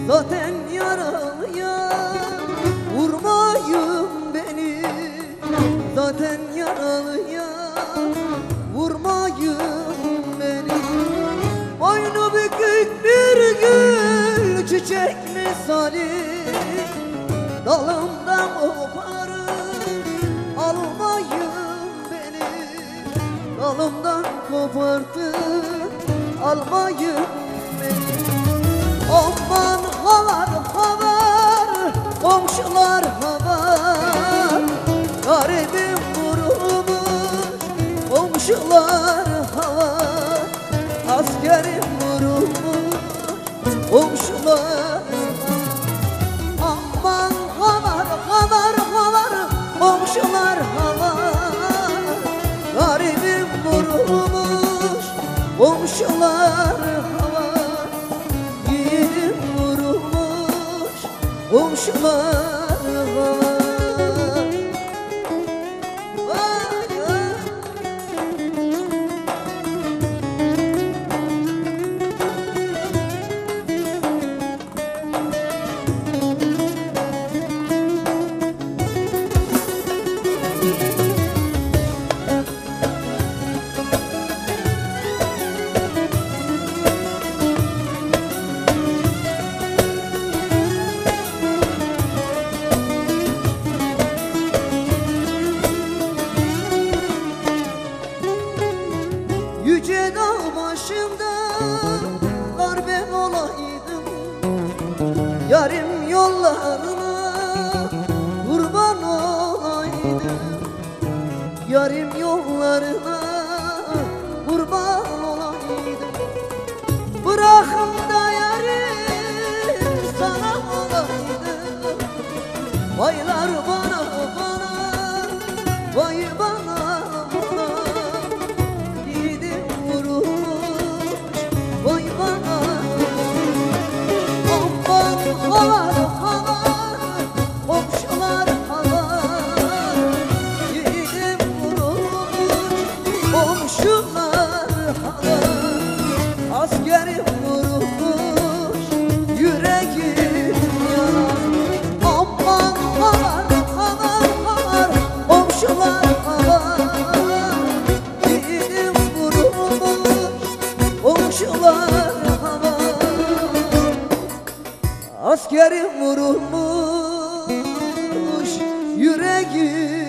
Zaten yaralıya vurmayın beni, zaten yaralıya vurmayın beni. Boynu bükük bir gül çiçek misali, dalımdan koparıp almayın beni, dalımdan kopartıp almayın beni. Aman havar havar, komşular havar, garibim vurulmuş, komşular havar, askerim vurulmuş, komşular havar. Aman havar havar havar, komşular havar, garibim vurulmuş, komşular havar. Komşular var. Yüce dağ başında var ben olaydım, yarim yollarına kurban olaydım, yarim yollarına kurban olaydım. Bırakın da yarim sana olaydım, vaylar bana bana, vay bana bana. Havar havar, komşular havar, yiğidim vurulmuş, komşular havar, askerim vurulmuş, yüreğim yanar. Aman havar havar havar, komşular havar, yiğidim vurulmuş, komşular havar, askerim vurulmuş, yüreğim